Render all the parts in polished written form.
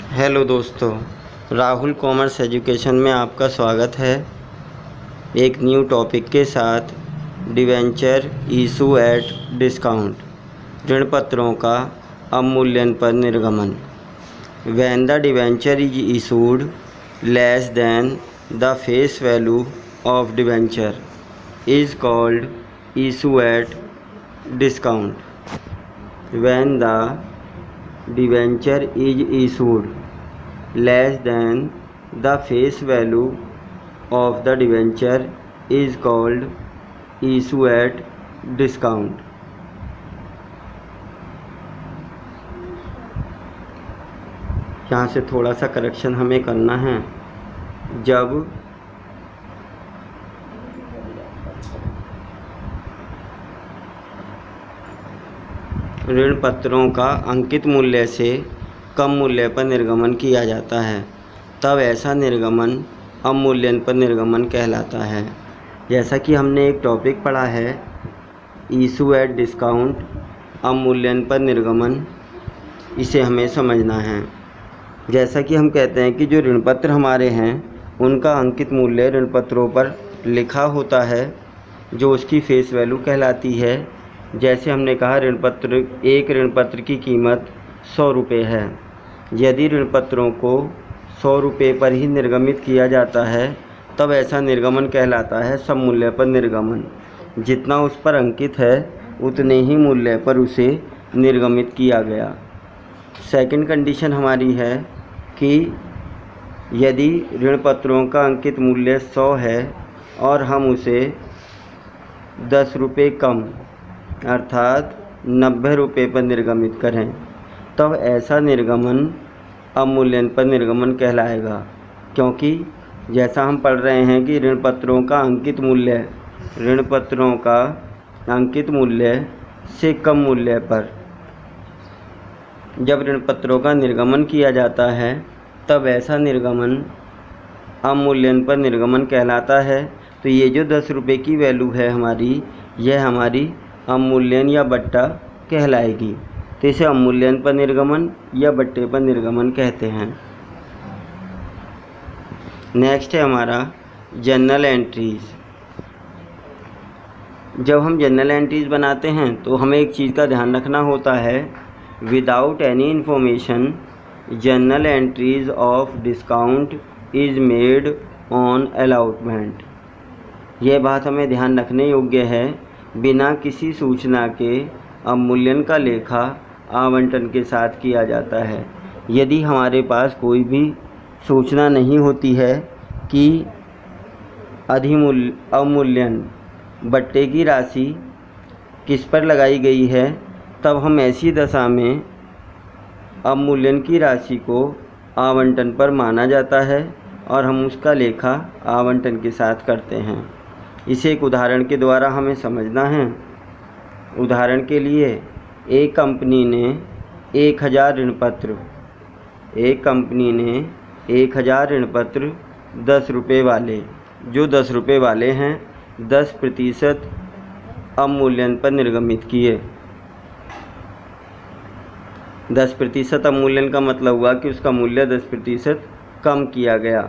Hello दोस्तों, Rahul commerce education में आपका स्वागत है। एक न्यू टॉपिक के साथ डिवेंचर इशू एट डिस्काउंट, ऋण पत्रों का अवमूल्यन पर निर्गमन। When the debenture is issued less than the face value of debenture is called issue at discount. When the debenture is issued less than the face value of the debenture is called issue at discount। यहाँ से थोड़ा सा correction हमें करना है। जब ऋण पत्रों का अंकित मूल्य से कम मूल्य पर निर्गमन किया जाता है, तब ऐसा निर्गमन अवमूल्यन पर निर्गमन कहलाता है। जैसा कि हमने एक टॉपिक पढ़ा है, इशू एट डिस्काउंट, अवमूल्यन पर निर्गमन, इसे हमें समझना है। जैसा कि हम कहते हैं कि जो ऋण पत्र हमारे हैं उनका अंकित मूल्य ऋण पत्रों पर लिखा होता है, जो उसकी फेस वैल्यू कहलाती है। जैसे हमने कहा एक ऋण पत्र की कीमत 100 रुपये है। यदि ऋण पत्रों को 100 रुपये पर ही निर्गमित किया जाता है तब ऐसा निर्गमन कहलाता है सम मूल्य पर निर्गमन। जितना उस पर अंकित है उतने ही मूल्य पर उसे निर्गमित किया गया। सेकंड कंडीशन हमारी है कि यदि ऋण पत्रों का अंकित मूल्य 100 है और हम उसे 10 रुपये कम अर्थात 90 रुपये पर निर्गमित करें, तब ऐसा निर्गमन अवमूल्यन पर निर्गमन कहलाएगा। क्योंकि जैसा हम पढ़ रहे हैं कि ऋण पत्रों का अंकित मूल्य से कम मूल्य पर जब ऋण पत्रों का निर्गमन किया जाता है तब ऐसा निर्गमन अवमूल्यन पर निर्गमन कहलाता है। तो ये जो 10 रुपये की वैल्यू है हमारी, यह हमारी अवमूल्यन या बट्टा कहलाएगी। तो इसे अवमूल्यन पर निर्गमन या बट्टे पर निर्गमन कहते हैं। नेक्स्ट है हमारा जर्नल एंट्रीज। जब हम जर्नल एंट्रीज बनाते हैं तो हमें एक चीज़ का ध्यान रखना होता है, without any information journal entries of discount is made on allotment. यह बात हमें ध्यान रखने योग्य है। बिना किसी सूचना के अवमूल्यन का लेखा आवंटन के साथ किया जाता है। यदि हमारे पास कोई भी सूचना नहीं होती है कि अवमूल्यन बट्टे की राशि किस पर लगाई गई है, तब हम ऐसी दशा में अवमूल्यन की राशि को आवंटन पर माना जाता है और हम उसका लेखा आवंटन के साथ करते हैं। इसे एक उदाहरण के द्वारा हमें समझना है। उदाहरण के लिए एक कंपनी ने 1000 ऋण पत्र 10 रुपये वाले, जो 10 रुपये वाले हैं, 10% अवमूल्यन पर निर्गमित किए। 10% अवमूल्यन का मतलब हुआ कि उसका मूल्य 10% कम किया गया।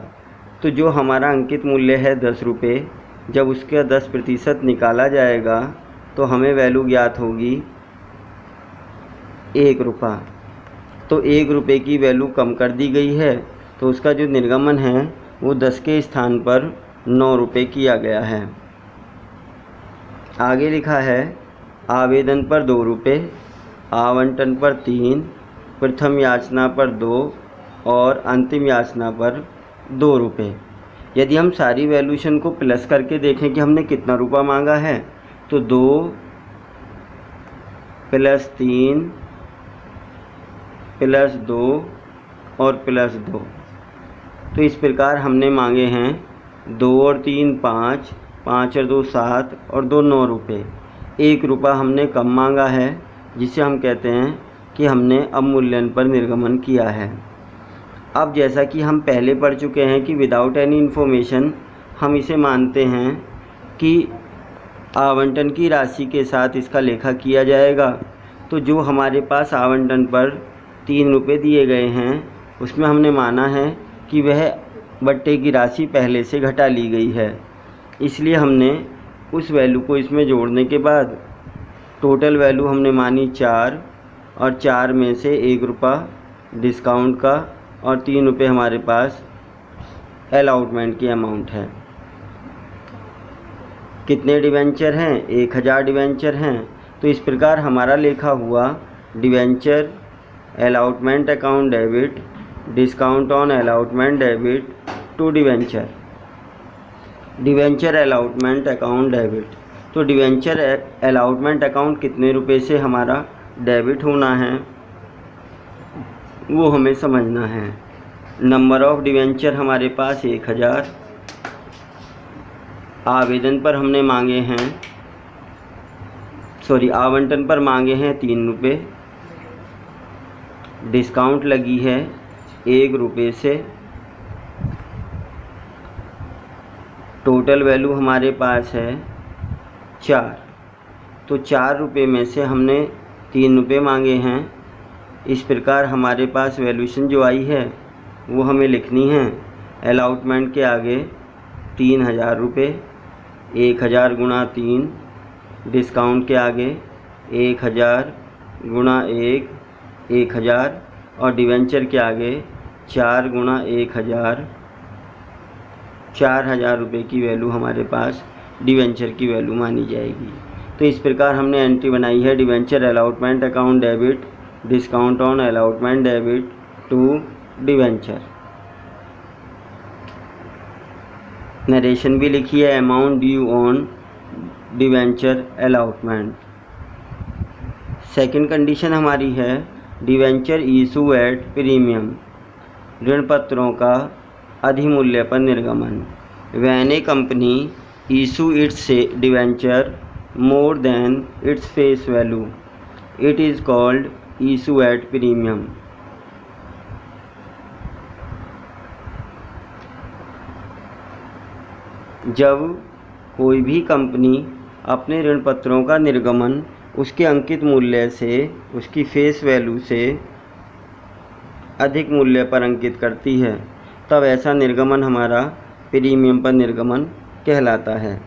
तो जो हमारा अंकित मूल्य है 10 रुपये, जब उसका 10% निकाला जाएगा तो हमें वैल्यू ज्ञात होगी 1 रुपया। तो 1 रुपये की वैल्यू कम कर दी गई है, तो उसका जो निर्गमन है वो 10 के स्थान पर 9 रुपये किया गया है। आगे लिखा है, आवेदन पर 2 रुपये, आवंटन पर 3, प्रथम याचना पर 2 और अंतिम याचना पर 2 रुपये। यदि हम सारी वैल्यूशन को प्लस करके देखें कि हमने कितना रुपया मांगा है, तो 2 + 3 + 2 और +2। तो इस प्रकार हमने मांगे हैं 2 और 3 5, 5 और 2 7 और 2 9 रुपये। 1 रुपया हमने कम मांगा है, जिसे हम कहते हैं कि हमने अवमूल्यन पर निर्गमन किया है। अब जैसा कि हम पहले पढ़ चुके हैं कि विदाउट एनी इन्फॉर्मेशन हम इसे मानते हैं कि आवंटन की राशि के साथ इसका लेखा किया जाएगा। तो जो हमारे पास आवंटन पर 3 रुपये दिए गए हैं, उसमें हमने माना है कि वह बट्टे की राशि पहले से घटा ली गई है, इसलिए हमने उस वैल्यू को इसमें जोड़ने के बाद टोटल वैल्यू हमने मानी 4 और 4 में से 1 रुपया डिस्काउंट का और 3 रुपये हमारे पास अलॉटमेंट की अमाउंट है। कितने डिवेंचर हैं? 1000 डिवेंचर हैं। तो इस प्रकार हमारा लिखा हुआ debenture allotment account debit discount on allotment debit to debenture allotment account debit. तो डिवेंचर अलॉटमेंट अकाउंट कितने रुपए से हमारा डेबिट होना है वो हमें समझना है। नंबर ऑफ डिवेंचर हमारे पास 1000। आवेदन पर हमने मांगे हैं आवंटन पर मांगे हैं 3 रुपये। डिस्काउंट लगी है 1 रुपये से। टोटल वैल्यू हमारे पास है 4। तो 4 रुपये में से हमने 3 रुपये मांगे हैं। इस प्रकार हमारे पास वैल्यूएशन जो आई है वो हमें लिखनी है। अलॉटमेंट के आगे 3000 रुपये, 1000 गुणा 3। डिस्काउंट के आगे 1000 गुणा 1 1000 और डिवेंचर के आगे 4 गुणा 1000 4000 रुपये की वैल्यू हमारे पास डिवेंचर की वैल्यू मानी जाएगी। तो इस प्रकार हमने एंट्री बनाई है debenture allotment account debit discount on allotment debit to debenture. Narration भी लिखी है amount due on debenture allotment. Second condition हमारी है डिवेंचर इशू एट प्रीमियम, ऋण पत्रों का अधिमूल्य पर निर्गमन। When A company issue it's debenture more than its face value it is called issue at premium. जब कोई भी कंपनी अपने ऋण पत्रों का निर्गमन उसके अंकित मूल्य से, उसकी फेस वैल्यू से अधिक मूल्य पर अंकित करती है, तब ऐसा निर्गमन हमारा प्रीमियम पर निर्गमन कहलाता है।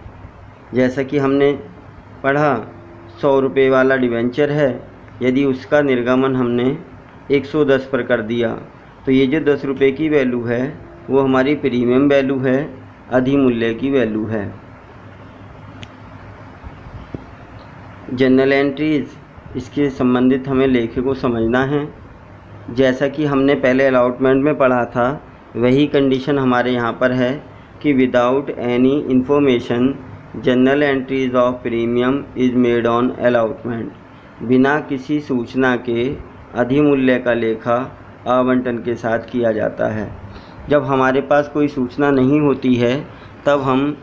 जैसा कि हमने पढ़ा 100 रुपये वाला डिवेंचर है, यदि उसका निर्गमन हमने 110 पर कर दिया तो ये जो 10 रुपये की वैल्यू है वो हमारी प्रीमियम वैल्यू है, अधिमूल्य की वैल्यू है। जनरल एंट्रीज, इसके संबंधित हमें लेखे को समझना है। जैसा कि हमने पहले अलॉटमेंट में पढ़ा था वही कंडीशन हमारे यहाँ पर है कि without any information general entries of premium is made on allotment. बिना किसी सूचना के अधिमूल्य का लेखा आवंटन के साथ किया जाता है। जब हमारे पास कोई सूचना नहीं होती है तब हम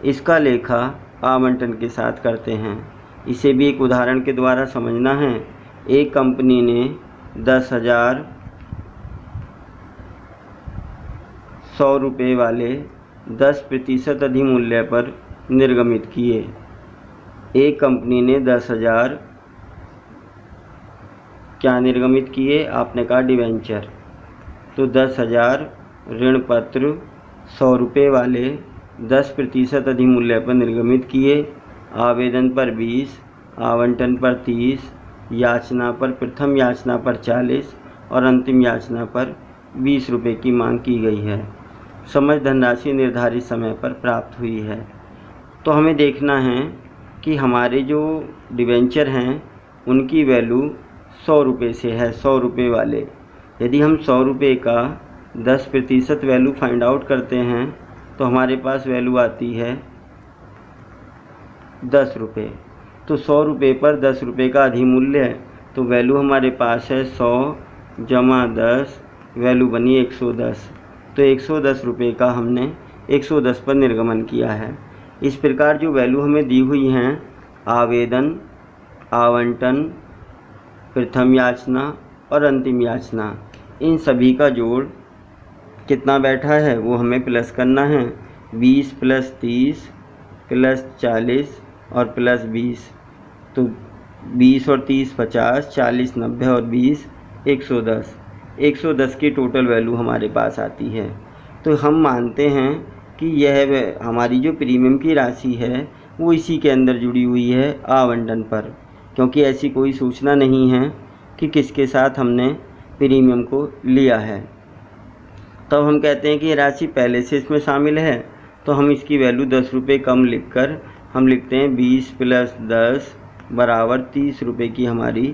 इसका लेखा आवंटन के साथ करते हैं। इसे भी एक उदाहरण के द्वारा समझना है। एक कंपनी ने 10,000 100 रुपये वाले 10% अधिमूल्य पर निर्गमित किए। एक कंपनी ने 10,000 क्या निर्गमित किए? आपने कहा डिवेंचर। तो 10,000 ऋण पत्र 100 रुपये वाले 10% अधिमूल्य पर निर्गमित किए। आवेदन पर 20, आवंटन पर 30, याचना पर प्रथम याचना पर 40 और अंतिम याचना पर 20 रुपये की मांग की गई है। समझ धनराशि निर्धारित समय पर प्राप्त हुई है। तो हमें देखना है कि हमारे जो डिवेंचर हैं उनकी वैल्यू 100 रुपये से है, 100 रुपये वाले। यदि हम 100 रुपये का 10% वैल्यू फाइंड आउट करते हैं तो हमारे पास वैल्यू आती है 10 रुपये। तो 100 रुपये पर 10 रुपये का अधिमूल्य, तो वैल्यू हमारे पास है 100 जमा 10, वैल्यू बनी 110। तो 110 रुपये का हमने 110 पर निर्गमन किया है। इस प्रकार जो वैल्यू हमें दी हुई हैं आवेदन, आवंटन, प्रथम याचना और अंतिम याचना, इन सभी का जोड़ कितना बैठा है वो हमें प्लस करना है। 20 + 30 + 40 और +20। तो 20 और 30 50, 40 90 और 20 110। 110 की टोटल वैल्यू हमारे पास आती है। तो हम मानते हैं कि यह हमारी जो प्रीमियम की राशि है वो इसी के अंदर जुड़ी हुई है आवंटन पर, क्योंकि ऐसी कोई सूचना नहीं है कि किसके साथ हमने प्रीमियम को लिया है। तब हम कहते हैं कि ये राशि पहले से इसमें शामिल है, तो हम इसकी वैल्यू 10 रुपये कम लिखकर हम लिखते हैं 20 + 10 बराबर 30 रुपये की हमारी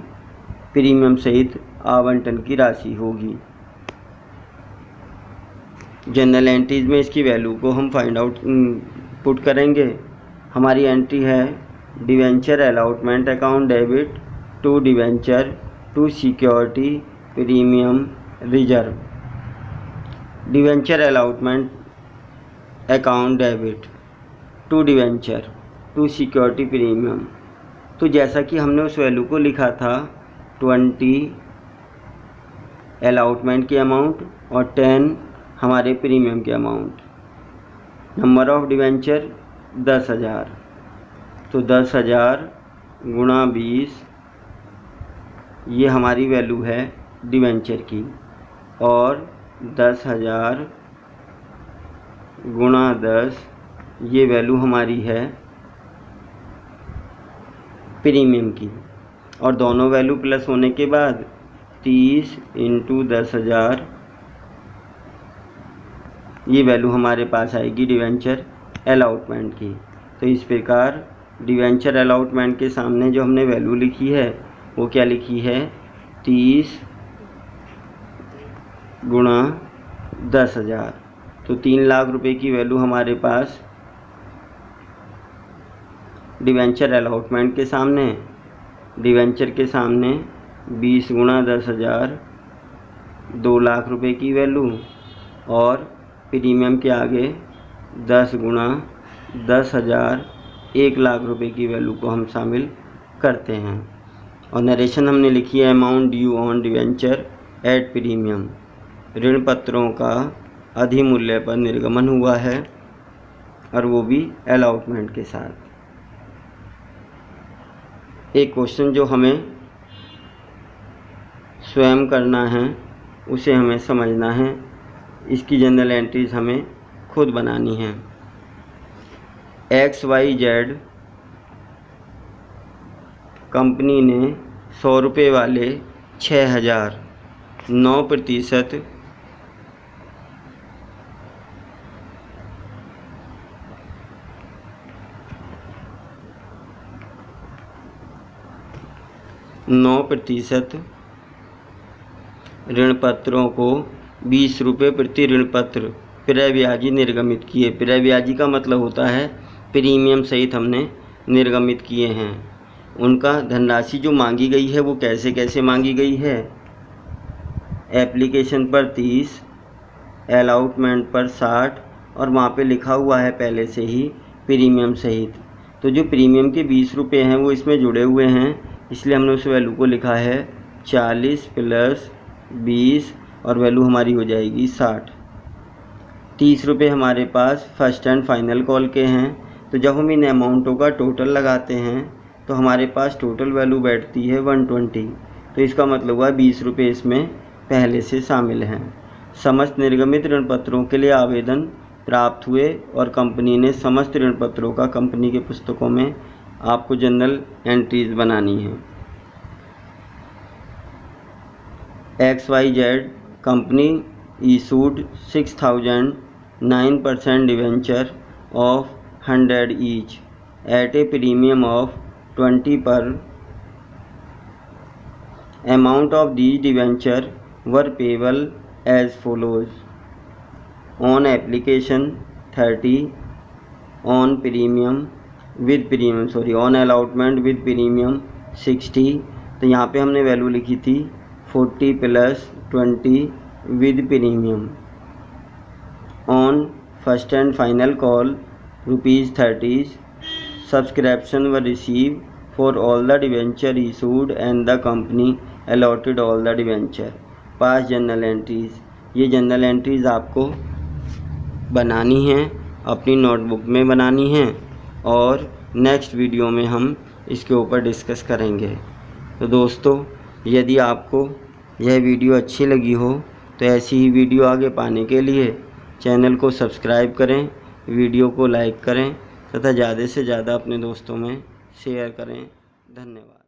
प्रीमियम सहित आवंटन की राशि होगी। जनरल एंट्रीज में इसकी वैल्यू को हम फाइंड आउट पुट करेंगे। हमारी एंट्री है debenture allotment account debit to debenture to security premium reserve. Debenture allotment account debit to debenture to security premium, तो जैसा कि हमने उस वैल्यू को लिखा था 20 अलॉटमेंट के अमाउंट और 10 हमारे प्रीमियम के अमाउंट। नंबर ऑफ डिवेंचर 10,000, तो 10,000 गुणा 20 ये हमारी वैल्यू है डिवेंचर की, और 10,000 गुणा 10 ये वैल्यू हमारी है प्रीमियम की, और दोनों वैल्यू प्लस होने के बाद 30 × 10,000 ये वैल्यू हमारे पास आएगी डिवेंचर अलॉटमेंट की। तो इस प्रकार डिवेंचर अलॉटमेंट के सामने जो हमने वैल्यू लिखी है वो क्या लिखी है 30 गुणा 10,000, तो 3 लाख रुपए की वैल्यू हमारे पास डिवेंचर अलॉटमेंट के सामने, डिवेंचर के सामने 20 गुणा 10,000 2 लाख रुपए की वैल्यू, और प्रीमियम के आगे 10 गुणा 10,000 1 लाख रुपए की वैल्यू को हम शामिल करते हैं। और नरेशन हमने लिखी है amount due on debenture at premium. ऋण पत्रों का अधिमूल्य पर निर्गमन हुआ है, और वो भी अलॉटमेंट के साथ। एक क्वेश्चन जो हमें स्वयं करना है उसे हमें समझना है, इसकी जनरल एंट्रीज हमें खुद बनानी है। XYZ कंपनी ने 100 रुपये वाले 6,000 9% 9% ऋण पत्रों को 20 रुपये प्रति ऋण पत्र क्रय ब्याजी निर्गमित किए। क्रय ब्याजी का मतलब होता है प्रीमियम सहित हमने निर्गमित किए हैं। उनका धनराशि जो मांगी गई है वो कैसे कैसे मांगी गई है, एप्लीकेशन पर 30, अलॉटमेंट पर 60, और वहाँ पे लिखा हुआ है पहले से ही प्रीमियम सहित। तो जो प्रीमियम के 20 रुपये हैं वो इसमें जुड़े हुए हैं, इसलिए हमने उस वैल्यू को लिखा है 40 + 20 और वैल्यू हमारी हो जाएगी 60। 30 रुपये हमारे पास फर्स्ट एंड फाइनल कॉल के हैं, तो जब हम इन अमाउंटों का टोटल लगाते हैं तो हमारे पास टोटल वैल्यू बैठती है 120। तो इसका मतलब हुआ 20 रुपये इसमें पहले से शामिल हैं। समस्त निर्गमित ऋण पत्रों के लिए आवेदन प्राप्त हुए और कंपनी ने समस्त ऋण पत्रों का कंपनी के पुस्तकों में आपको जनरल एंट्रीज बनानी है। XYZ company issued 6,000 9% debenture of 100 each at a premium of 20 per। Amount of these debenture were payable as follows: on application 30, on allotment with premium 60। तो यहाँ पे हमने वैल्यू लिखी थी 40 + 20 with premium। on first and final call ₹30। subscription were received for all the debenture issued and the company allotted all the debenture। Pass general entries, ये general entries आपको बनानी हैं, अपनी नोटबुक में बनानी हैं, और नेक्स्ट वीडियो में हम इसके ऊपर डिस्कस करेंगे। तो दोस्तों, यदि आपको यह वीडियो अच्छी लगी हो तो ऐसी ही वीडियो आगे पाने के लिए चैनल को सब्सक्राइब करें, वीडियो को लाइक करें तथा ज़्यादा से ज़्यादा अपने दोस्तों में शेयर करें। धन्यवाद।